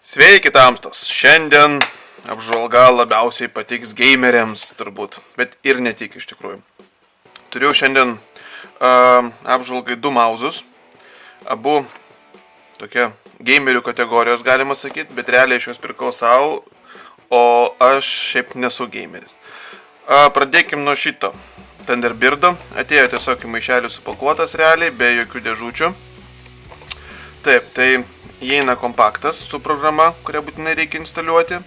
Sveiki tamstos, šiandien apžvalga labiausiai patiks gameriams turbūt, bet ir ne tik iš tikrųjų. Turiu šiandien apžvalgai du mauzus, abu tokie gamerių kategorijos galima sakyti, bet realiai aš juos pirkau savo, o aš šiaip nesu gameris. Pradėkim nuo šito Thunderbirdo, atėjo tiesiog į maišelį supakuotas realiai, be jokių dėžučių. Taip, tai įeina kompaktas su programa, kurią būtinai reikia instaliuoti.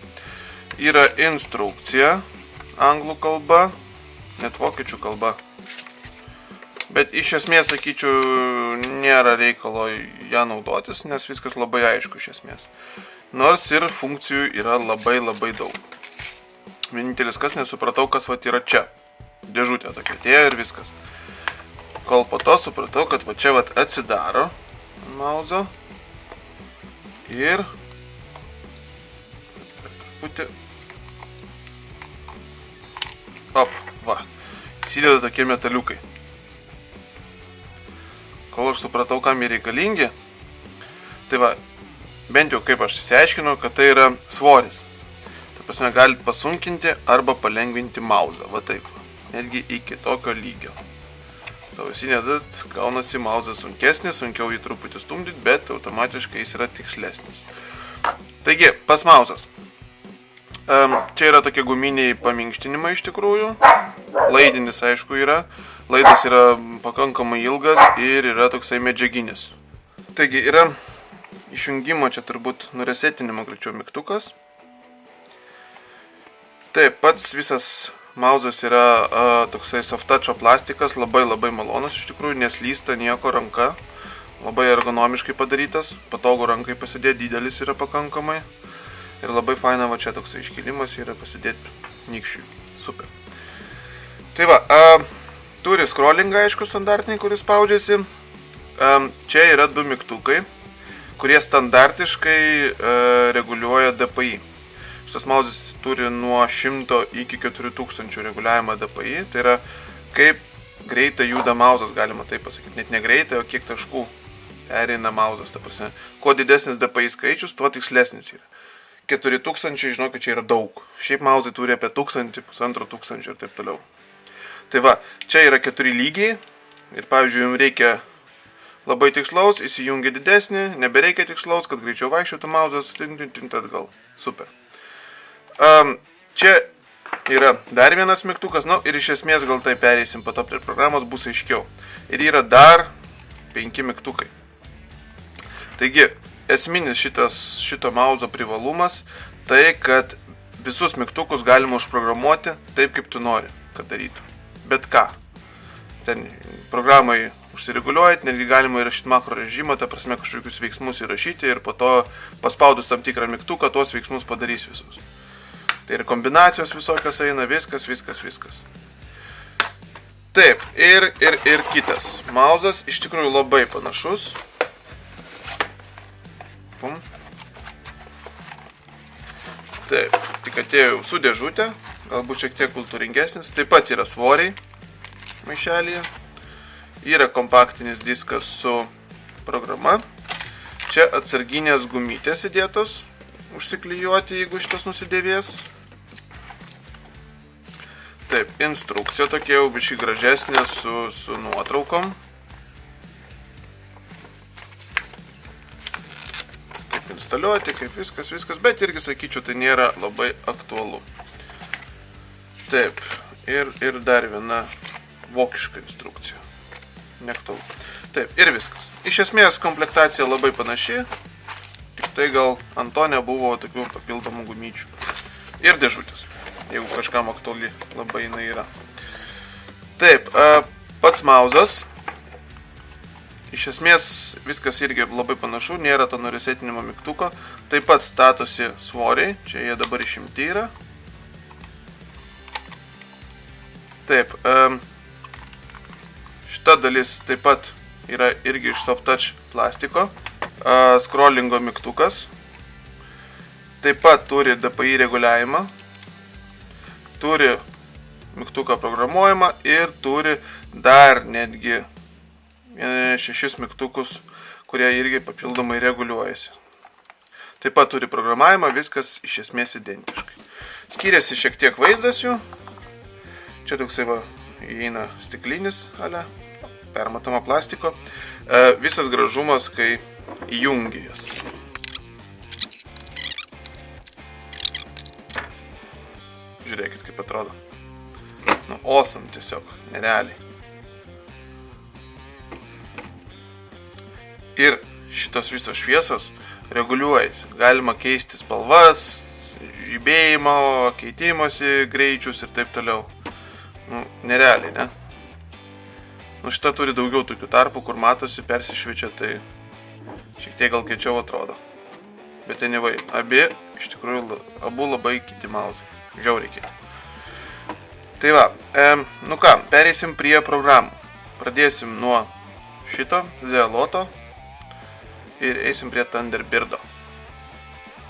Yra instrukcija anglų kalba, net vokiečių kalba. Bet iš esmės, sakyčiau, nėra reikalo ją naudotis, nes viskas labai aišku iš esmės. Nors ir funkcijų yra labai daug. Vienintelis kas nesupratau, kas vat yra čia. Dėžutė tokia atėjo ir viskas. Kol po to supratau, kad va čia vat atsidaro mauzo. Ir putį. Va. Įsideda tokie metaliukai. Kol aš supratau, kam jie reikalingi, tai va, bent jau kaip aš išsiaiškinau, kad tai yra svoris. Tai prasme, galit pasunkinti arba palengvinti mauzą. Va taip. Netgi iki tokio lygio. Savo įsinedat, gaunasi mauzas sunkesnis, sunkiau jį truputį stumdyti, bet automatiškai jis yra tikslesnis. Taigi, pats mauzas. Čia yra tokie guminiai paminkštinimai iš tikrųjų. Laidinis, aišku, yra. Laidas yra pakankamai ilgas ir yra toksai medžiaginis. Taigi, yra išjungimo čia turbūt nuresetinimo greičiau mygtukas. Taip, pats visas mauzas yra toksai soft toucho plastikas, labai malonus iš tikrųjų, neslysta nieko ranka, labai ergonomiškai padarytas, patogu rankai pasidėti, didelis yra pakankamai ir labai faina va čia toksai iškilimas yra pasidėti nykščiui, super. Tai va, turi scrollingą aišku standartinį, kuris spaudžiasi, čia yra du mygtukai, kurie standartiškai reguliuoja DPI. Šitas mauzas turi nuo 100 iki 4000 reguliavimą DPI, tai yra kaip greitai juda mauzas, galima taip pasakyti, net ne greitai, o kiek taškų pereina mauzas, ta prasme. Kuo didesnis DPI skaičius, tuo tikslesnis yra. 4000, žinokit, čia yra daug. Šiaip mauzai turi apie 1000, 1500 ir taip toliau. Tai va, čia yra 4 lygiai ir pavyzdžiui, jums reikia labai tikslaus, įsijungia didesnį, nebereikia tikslaus, kad greičiau vaikščiotų mauzas, tint atgal. Super. Čia yra dar vienas mygtukas, ir iš esmės gal tai pereisim po to prie programos, bus aiškiau. Ir yra dar 5 mygtukai. Taigi, esminis šito mauzo privalumas, tai kad visus mygtukus galima užprogramuoti taip, kaip tu nori, kad darytų. Bet ką. Ten programai užsireguliuojat, netgi galima įrašyti makro režimą, ta prasme kažkokius veiksmus įrašyti ir po to paspaudus tam tikrą mygtuką, tuos veiksmus padarys visus. Tai ir kombinacijos visokios eina, viskas. Taip, ir kitas. Mauzas iš tikrųjų labai panašus. Taip, tik atėjo su dėžutė, galbūt šiek tiek kultūringesnis. Taip pat yra svoriai maišelyje. Yra kompaktinis diskas su programa. Čia atsarginės gumytės įdėtos, užsiklijuoti, jeigu šitas nusidėvės. Taip, instrukcija tokia jau biškai gražesnė su nuotraukom. Kaip instaliuoti, kaip viskas, bet irgi sakyčiau, tai nėra labai aktualu. Taip, ir dar viena vokiška instrukcija. Neaktualu. Taip, ir viskas. Iš esmės komplektacija labai panaši, tik tai gal ant to nebuvo tokių papildomų gumyčių. Ir dėžutės, jeigu kažkam aktuali labai jinai yra. Taip, pats mauzas, iš esmės viskas irgi labai panašu, nėra to nuresetinimo mygtuko, taip pat statosi svoriai, čia jie dabar išimti yra. Taip, šita dalis taip pat yra irgi iš soft touch plastiko, scrollingo mygtukas, taip pat turi DPI reguliavimą, turi mygtuką programuojamą ir turi dar netgi 6 mygtukus, kurie irgi papildomai reguliuojasi. Taip pat turi programavimą, viskas iš esmės identiškai. Skiriasi šiek tiek vaizdas jų. Čia toksai va, įeina stiklinis, permatoma plastiko. Visas gražumas, kai įjungi jas. Žiūrėkit, kaip atrodo. Nu, awesome tiesiog, nerealiai. Ir šitos visos šviesos reguliuojasi. Galima keisti spalvas, žibėjimo, keitimosi greičius ir taip toliau. Nu, nerealiai, ne? Nu, šita turi daugiau tokių tarpų, kur matosi, persišviečia, tai šiek tiek gal kiečiau atrodo. Bet anyway, iš tikrųjų, abu labai kiti mauzai. Žiauriai kiti. Tai va, nu ką, pereisim prie programų. Pradėsim nuo šito, Zealoto, ir eisim prie Thunderbirdo.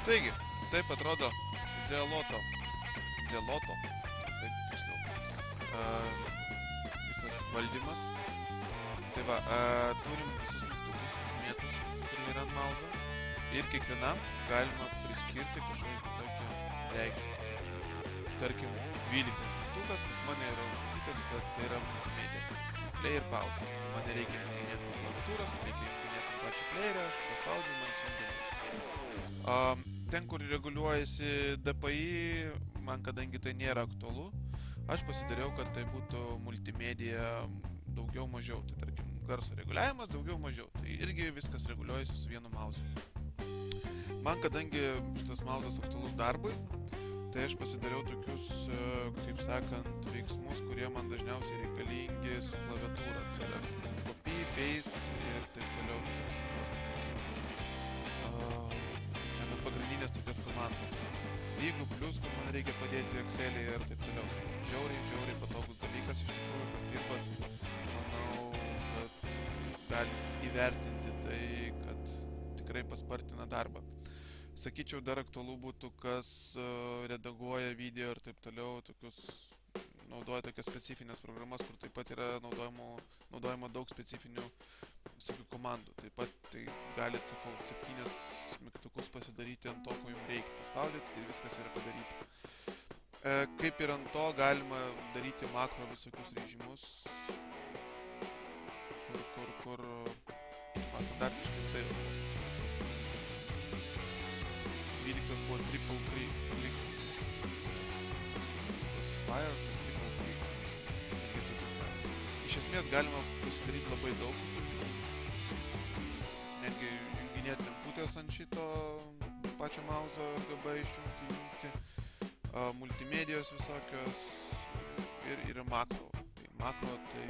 Taigi, taip atrodo Zealoto, taip tiksliau, visas valdymas. Tai va, turim visus mygtukus sužymėtus, kurie yra ant mauzo, ir kiekvienam galima priskirti kažkokią tokią reikšmę. Tarkim, 12 mygtukas pas mane yra užsakytas, kad tai yra multimedia. Play ir pause. Man nereikia junginėti nuo klaviatūros, reikia junginėti nuo pačią playerę, aš paspaudžiu, man įsijungia. Ten, kur reguliuojasi DPI, man kadangi tai nėra aktualu, aš pasidariau, kad tai būtų multimedia daugiau mažiau. Tai tarkim, garso reguliavimas daugiau mažiau. Tai irgi viskas reguliuojasi su vienu mauzu. Man kadangi šitas mauzas aktualus darbui, tai aš pasidariau tokius, kaip sakant, veiksmus, kurie man dažniausiai reikalingi su klaviatūra. Tai yra copy, paste ir taip toliau visus šitos tokius. Šiandien pagrindinės tokias komandas. Jeigu plus, kur man reikia padėti Excel'į ir taip toliau. Tai žiauriai patogus dalykas iš tikrųjų, kad dirbat, manau, kad gali įvertinti tai, kad tikrai paspartina darbą. Sakyčiau, dar aktualu būtų, kas redaguoja video ir taip toliau, naudoja tokias specifinės programas, kur taip pat yra naudojama daug specifinių visokių komandų. Taip pat tai galit, 7 mygtukus pasidaryti ant to, ko jums reikia. Paspaudyti ir viskas yra padaryta. Kaip ir ant to galima daryti makro visokius režimus, kur standartiškai tai 12 buvo triple click, fire, triple click. Iš esmės galima pasidaryti labai daug visokių. Netgi junginėti lemputės ant šito pačio mauzo RGB išjungti, multimedijos visokios ir makro. Tai makro tai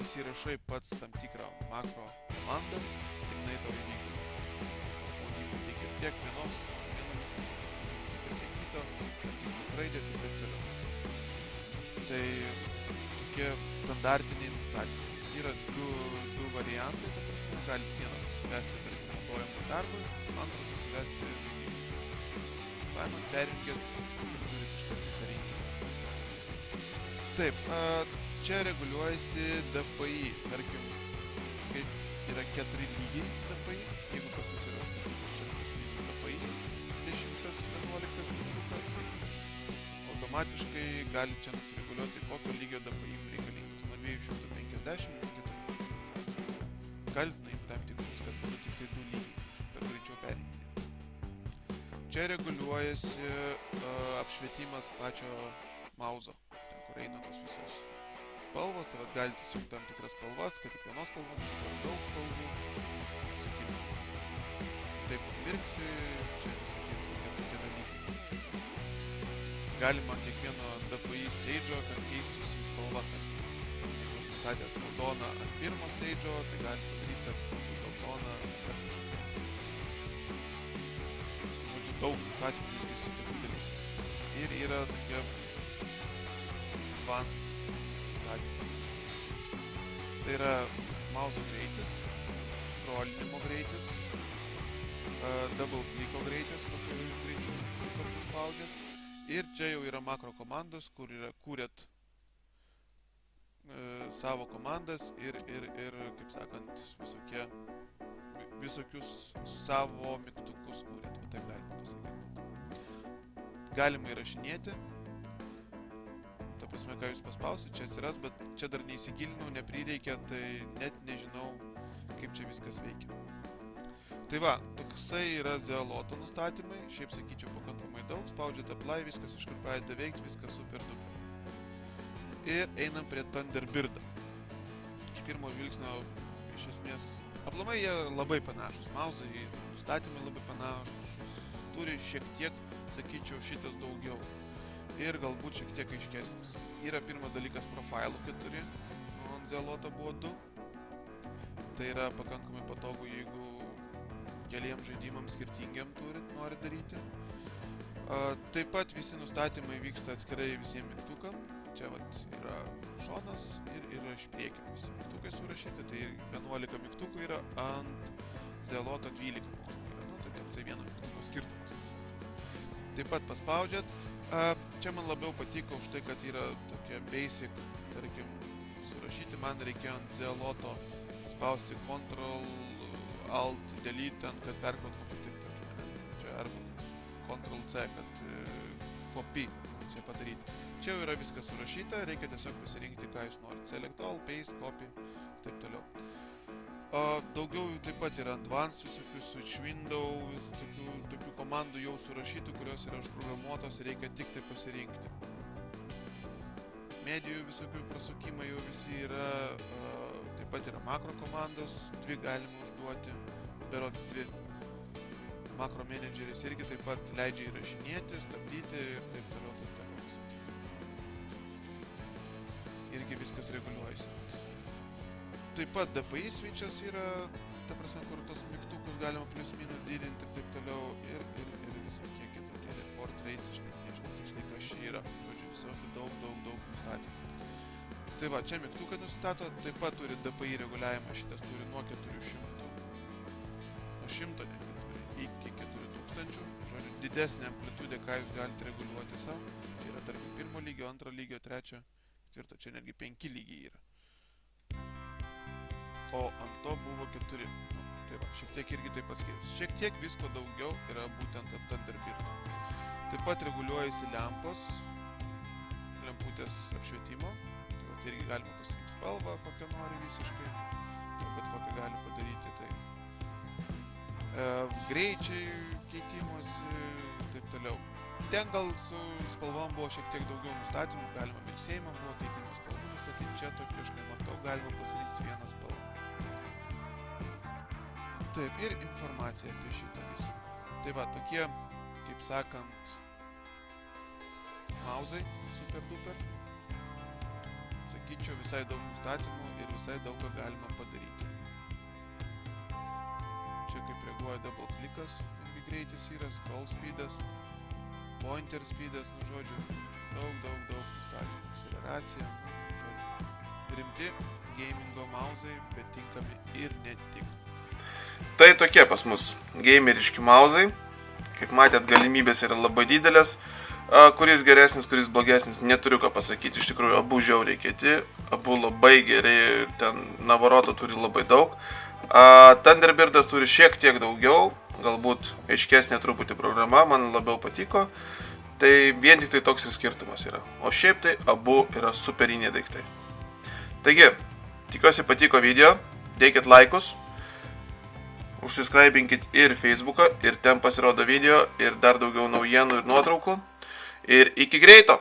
įsirašai pats tam tikrą makro komandą ir jinai tau įvykdo. Tiek vieno mygtuko paspaudimo, tiek ir kito, tam tikros raidės ir taip toliau. Tai tokie standartiniai nustatymai. Yra du variantai, ta prasme, galite vieną susivesti, tarkim, naudojimui darbui, antrą susivesti, paimant, perjungiant, turit iškart visą rinkinį. Taip, čia reguliuojasi DPI, tarkim, kaip yra 4 lygiai DPI, jeigu pas jūs yra štai DPI 10-11 mygtukas, automatiškai gali čia nusireguliuoti, kokio lygio DPI reikalingas, nuo 250 iki 4000. Galite nuimti tam tikrus, kad būtų tik tai 2 lygiai, per greičiau perjungti. Čia reguliuojasi apšvietimas pačio mauzo, ten kur eina tos visos spalvos, tai galite įsijungti tam tikras spalvas, kad tik vienos spalvos būtų daug spalvų, sakykime. Taip mirksi, čia visokie tokie dalykai. Galima kiekvieno DPI stage'o, kad keistųsi spalva. Jeigu jūs nustatėt raudoną ant pirmo stage'o, tai galite padaryti, kad būtų geltona ant pirmo. Žodžiu, daug nustatymų ir visi tokių dalykų. Ir yra tokie advanced nustatymai. Tai yra mauzo greitis, scrollinimo greitis, double clicko greitis, kokiu greičiu kartu spaudėt. Ir čia jau yra makro komandos, kur kūrėt savo komandas ir kaip sakant, visokius savo mygtukus kūrėt, taip galima pasakyti. Galima įrašinėti, ta prasme, ką jūs paspausit, čia atsiras, bet čia dar neįsigilinau, neprireikia, tai net nežinau, kaip čia viskas veikia. Tai va, toksai yra Zealoto nustatymai, šiaip sakyčiau pakankamai daug, spaudžiate apply, viskas iškart pradeda veikti, viskas super duper. Ir einam prie Thunderbirdą. Iš pirmo žvilgsnio, iš esmės, aplamai jie labai panašus, mauzai, nustatymai labai panašus, turi šiek tiek, sakyčiau, šitas daugiau. Ir galbūt šiek tiek aiškesnis. Yra pirmas dalykas profilų 4, o ant Zealoto buvo 2. Tai yra pakankamai patogu, jeigu keliems žaidimams skirtingiam nori daryti. Taip pat visi nustatymai vyksta atskirai visiems mygtukam. Čia vat yra šonas ir yra iš priekio visi mygtukai surašyti. Tai 11 mygtukų yra, ant Zealoto 12 mygtukų yra. Tai toksai vieno mygtuko skirtumas. Taip pat paspaudžiat. Čia man labiau patiko už tai, kad yra tokie basic, tarkim, surašyti. Man reikėjo ant Zealoto spausti Ctrl, Alt, Delete, ten, kad perkeltum taip, tarkim, čia arba Ctrl C, kad copy funkciją padaryti. Čia jau yra viskas surašyta, reikia tiesiog pasirinkti, ką jūs norit. Select all, paste, copy, taip toliau. Daugiau taip pat yra advanced visokių switch window, tokių komandų jau surašytų, kurios yra užprogramuotos, reikia tik tai pasirinkti. Medijų visokių prasukimai jau visi yra, taip pat yra makro komandos, 2 galima užduoti, berods 2. Makro menedžeris irgi taip pat leidžia įrašinėti, stabdyti ir taip toliau. Irgi viskas reguliuojasi. Taip pat DPI switchas yra, ta prasme, kur tos mygtukus galima plius minus didinti ir taip toliau ir visokie kitokie portrait, aš net nežinau tiksliai, kas čia yra. Žodžiu, visokių daug nustatymų. Tai va, čia mygtukai nustato, taip pat turi DPI reguliavimą, šitas turi nuo 400, nuo 100 iki 4000, žodžiu, didesnė amplitudė, ką jūs galite reguliuoti savo. Tai yra tarkim 1 lygio, 2 lygio, 3, 4, čia netgi 5 lygiai yra. O ant to buvo 4. Tai va, šiek tiek irgi taip paskėtis. Šiek tiek visko daugiau yra būtent ant Thunderbirdo. Taip pat reguliuojasi lempos, lemputės apšvietimo. Tai va, irgi galima pasirinkti spalvą, kokią nori visiškai. Bet kokią gali padaryti. Tai greičiai keitimosi, taip toliau. Ten gal su spalvom buvo šiek tiek daugiau nustatymų, galima mirksėjimą buvo keitimas spalvų nustatyti, čia tokio aš nematau, galima pasirinkti vieną spalvą. Taip, ir informacija apie šitą visą. Tai va, tokie, kaip sakant, mauzai, super duper. Sakyčiau, visai daug nustatymų ir visai daug ką galima padaryti. Čia kaip reaguoja double klikas, irgi greitis yra, scroll speedas. Pointer speedas, nu žodžiu, daug nustatymų, akceleracija, žodžiu, rimti gamingo mauzai, bet tinkami ir ne tik. Tai tokie pas mus gameriški mauzai, kaip matėt, galimybės yra labai didelės, kuris geresnis, kuris blogesnis, neturiu ką pasakyti, iš tikrųjų abu žiauriai kieti, abu labai geri ir ten Navaroto turi labai daug. Thunderbirdas turi šiek tiek daugiau, galbūt aiškesnė truputį programa, man labiau patiko, tai vien tik tai toks ir skirtumas yra. O šiaip tai abu yra superiniai daiktai. Taigi, tikiuosi patiko video, dėkit laikus, užsiskraibinkit ir Facebooką, ir ten pasirodo video, ir dar daugiau naujienų ir nuotraukų. Ir iki greito!